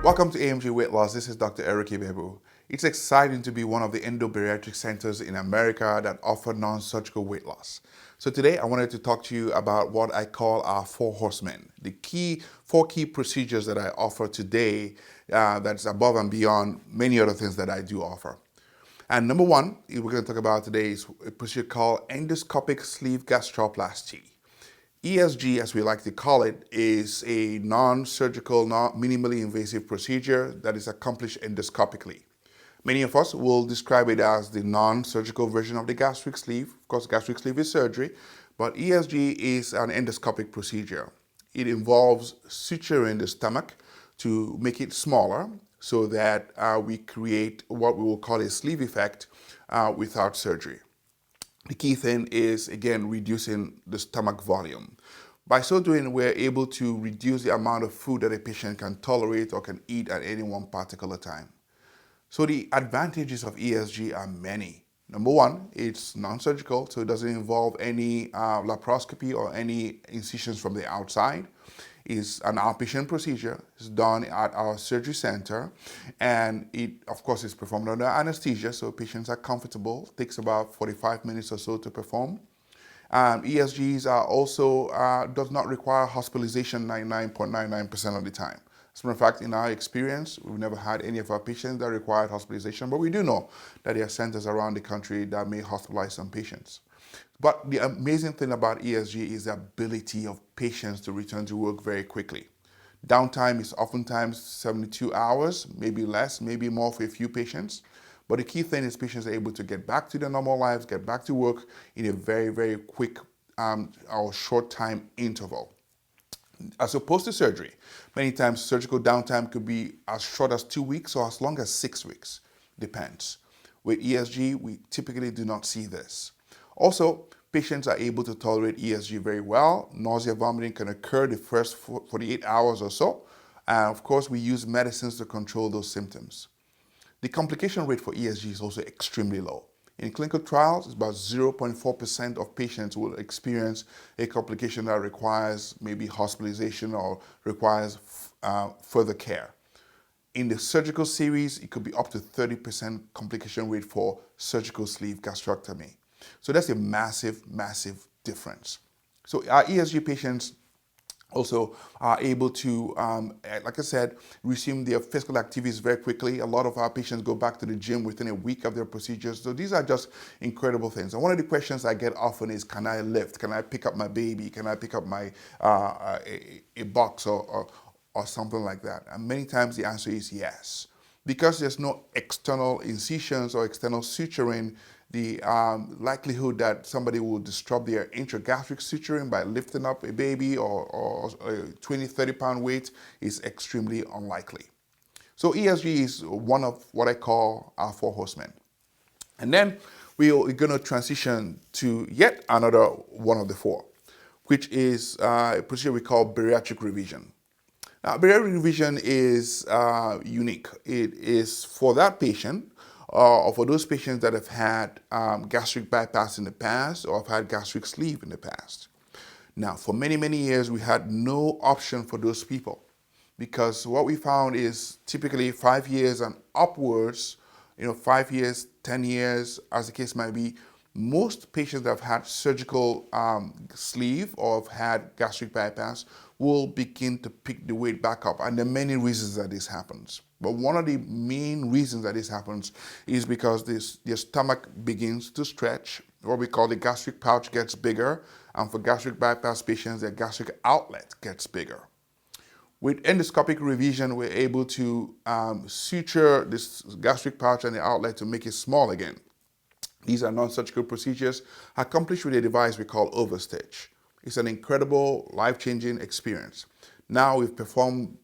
Welcome to AMG Weight Loss. This is Dr. Eric Ibebu. It's exciting to be one of the endo-bariatric centers in America that offer non-surgical weight loss. So today I wanted to talk to you about what I call our four horsemen, the four key procedures that I offer today that's above and beyond many other things that I do offer. And number one, we're going to talk about today is a procedure called endoscopic sleeve gastroplasty. ESG, as we like to call it, is a non-surgical, minimally invasive procedure that is accomplished endoscopically. Many of us will describe it as the non-surgical version of the gastric sleeve. Of course, gastric sleeve is surgery, but ESG is an endoscopic procedure. It involves suturing the stomach to make it smaller so that we create what we will call a sleeve effect without surgery. The key thing is, again, reducing the stomach volume. By so doing, we're able to reduce the amount of food that a patient can tolerate or can eat at any one particular time. So the advantages of ESG are many. Number one, it's non-surgical, so it doesn't involve any laparoscopy or any incisions from the outside. It's an outpatient procedure. It's done at our surgery center, and it, of course, is performed under anesthesia, so patients are comfortable. It takes about 45 minutes or so to perform. ESGs are also does not require hospitalization 99.99% of the time. As a matter of fact, in our experience, we've never had any of our patients that required hospitalization, but we do know that there are centers around the country that may hospitalize some patients. But the amazing thing about ESG is the ability of patients to return to work very quickly. Downtime is oftentimes 72 hours, maybe less, maybe more for a few patients. But the key thing is patients are able to get back to their normal lives, get back to work in a very, very quick or short time interval. As opposed to surgery, many times surgical downtime could be as short as 2 weeks or as long as 6 weeks, depends. With ESG, we typically do not see this. Also, patients are able to tolerate ESG very well. Nausea, vomiting can occur the first 48 hours or so. And of course, we use medicines to control those symptoms. The complication rate for ESG is also extremely low. In clinical trials, it's about 0.4% of patients will experience a complication that requires maybe hospitalization or requires further care. In the surgical series, it could be up to 30% complication rate for surgical sleeve gastrectomy. So that's a massive, massive difference. So our ESG patients also are able to, like I said, resume their physical activities very quickly. A lot of our patients go back to the gym within a week of their procedures. So these are just incredible things. And one of the questions I get often is, can I lift? Can I pick up my baby? Can I pick up my a box or something like that? And many times the answer is yes. Because there's no external incisions or external suturing, the likelihood that somebody will disrupt their intragastric suturing by lifting up a baby or a 20, 30-pound weight is extremely unlikely. So ESG is one of what I call our four horsemen. And then we're going to transition to yet another one of the four, which is a procedure we call bariatric revision. Now, bariatric revision is unique. It is for that patient or for those patients that have had gastric bypass in the past or have had gastric sleeve in the past. Now, for many, many years, we had no option for those people because what we found is typically 5 years and upwards, 5 years, 10 years, as the case might be, most patients that have had surgical sleeve or have had gastric bypass will begin to pick the weight back up. And there are many reasons that this happens. But one of the main reasons that this happens is because their stomach begins to stretch. What we call the gastric pouch gets bigger. And for gastric bypass patients, their gastric outlet gets bigger. With endoscopic revision, we're able to suture this gastric pouch and the outlet to make it small again. These are non-surgical procedures accomplished with a device we call overstitch. It's an incredible, life-changing experience. Now we've performed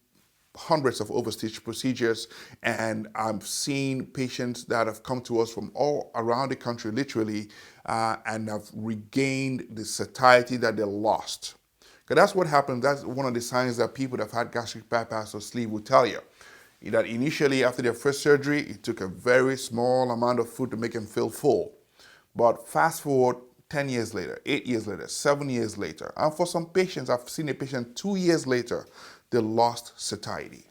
hundreds of overstitch procedures, and I've seen patients that have come to us from all around the country, literally, and have regained the satiety that they lost. Because that's what happens. That's one of the signs that people that have had gastric bypass or sleeve will tell you. That initially, after their first surgery, it took a very small amount of food to make them feel full. But fast forward 10 years later, 8 years later, 7 years later, and for some patients, I've seen a patient 2 years later, they lost satiety.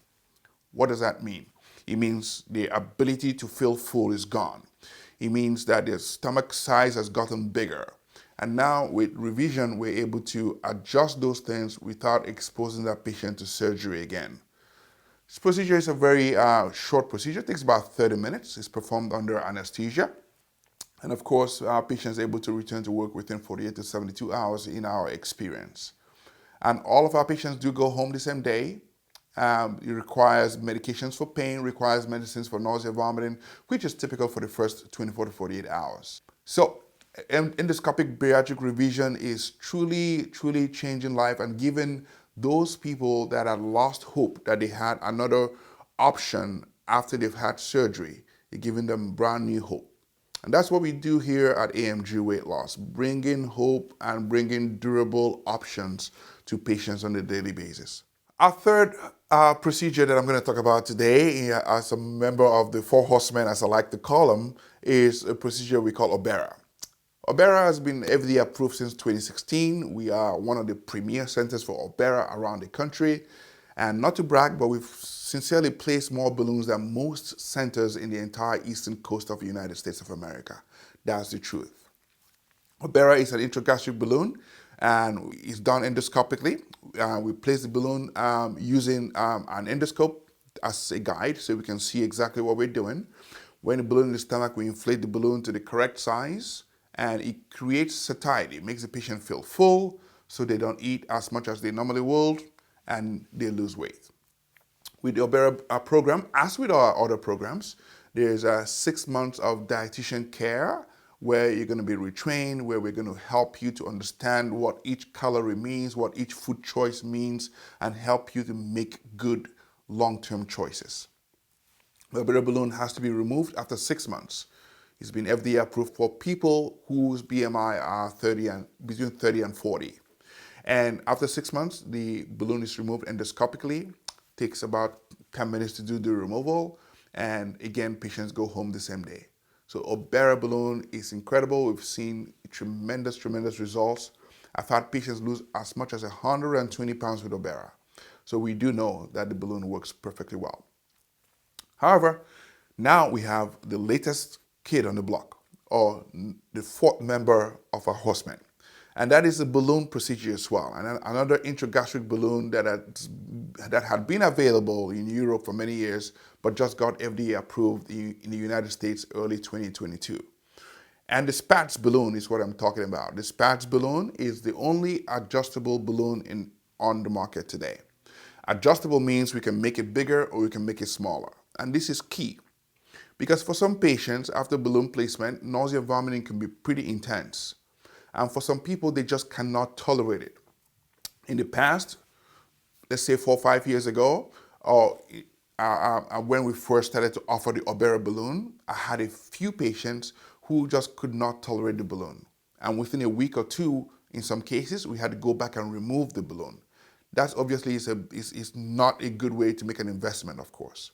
What does that mean? It means the ability to feel full is gone. It means that the stomach size has gotten bigger. And now with revision, we're able to adjust those things without exposing that patient to surgery again. This procedure is a very short procedure. It takes about 30 minutes. It's performed under anesthesia. And of course, our patient is able to return to work within 48 to 72 hours in our experience. And all of our patients do go home the same day. It requires medications for pain, requires medicines for nausea, vomiting, which is typical for the first 24 to 48 hours. So endoscopic bariatric revision is truly, truly changing life and giving those people that had lost hope that they had another option after they've had surgery, you're giving them brand new hope. And that's what we do here at AMG Weight Loss, bringing hope and bringing durable options to patients on a daily basis. Our third procedure that I'm going to talk about today, as a member of the Four Horsemen, as I like to call them, is a procedure we call obera. Obera has been FDA approved since 2016. We are one of the premier centers for obera around the country. And not to brag, but we've sincerely placed more balloons than most centers in the entire eastern coast of the United States of America. That's the truth. Obera is an intragastric balloon and it's done endoscopically. We place the balloon using an endoscope as a guide so we can see exactly what we're doing. When the balloon in the stomach, we inflate the balloon to the correct size and it creates satiety. It makes the patient feel full so they don't eat as much as they normally would and they lose weight. With the obera program, as with our other programs, there's 6 months of dietitian care where you're going to be retrained, where we're going to help you to understand what each calorie means, what each food choice means, and help you to make good long-term choices. The obera balloon has to be removed after 6 months. It's been FDA approved for people whose BMI are between 30 and 40. And after 6 months, the balloon is removed endoscopically. Takes about 10 minutes to do the removal. And again, patients go home the same day. So obera balloon is incredible. We've seen tremendous, tremendous results. I've had patients lose as much as 120 pounds with obera. So we do know that the balloon works perfectly well. However, now we have the latest kid on the block, or the fourth member of our horsemen. And that is the balloon procedure as well. And another intragastric balloon that had been available in Europe for many years, but just got FDA approved in the United States early 2022. And the SPATS balloon is what I'm talking about. The SPATS balloon is the only adjustable balloon on the market today. Adjustable means we can make it bigger or we can make it smaller. And this is key. Because for some patients, after balloon placement, nausea and vomiting can be pretty intense. And for some people, they just cannot tolerate it. In the past, let's say 4 or 5 years ago, or when we first started to offer the obera balloon, I had a few patients who just could not tolerate the balloon. And within a week or two, in some cases, we had to go back and remove the balloon. That obviously is not a good way to make an investment, of course.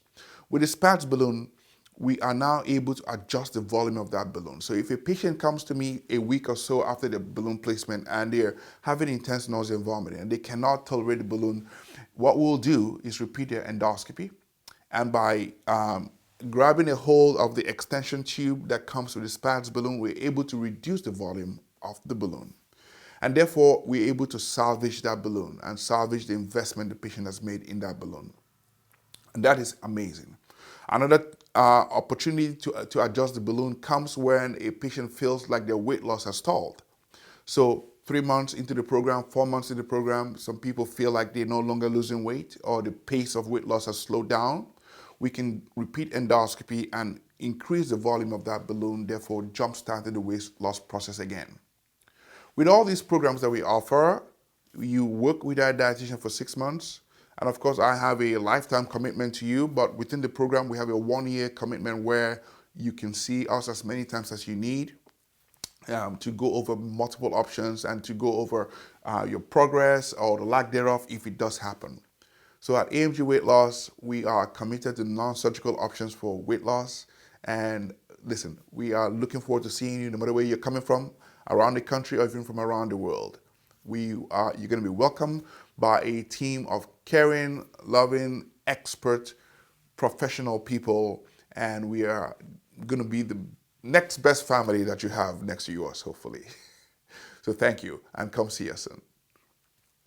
With the SPATS balloon, we are now able to adjust the volume of that balloon. So if a patient comes to me a week or so after the balloon placement and they're having intense nausea and vomiting and they cannot tolerate the balloon, what we'll do is repeat their endoscopy. And by grabbing a hold of the extension tube that comes with the SPATS balloon, we're able to reduce the volume of the balloon. And therefore, we're able to salvage that balloon and salvage the investment the patient has made in that balloon. And that is amazing. Another opportunity to adjust the balloon comes when a patient feels like their weight loss has stalled. So 3 months into the program, 4 months into the program, some people feel like they're no longer losing weight or the pace of weight loss has slowed down. We can repeat endoscopy and increase the volume of that balloon, therefore jumpstarting the weight loss process again. With all these programs that we offer, you work with our dietitian for 6 months. And of course, I have a lifetime commitment to you, but within the program, we have a 1-year commitment where you can see us as many times as you need to go over multiple options and to go over your progress or the lack thereof if it does happen. So at AMG Weight Loss, we are committed to non-surgical options for weight loss. And listen, we are looking forward to seeing you no matter where you're coming from, around the country or even from around the world. You're going to be welcomed by a team of caring, loving, expert professional people, and we are going to be the next best family that you have next to yours, hopefully. So thank you, and come see us soon.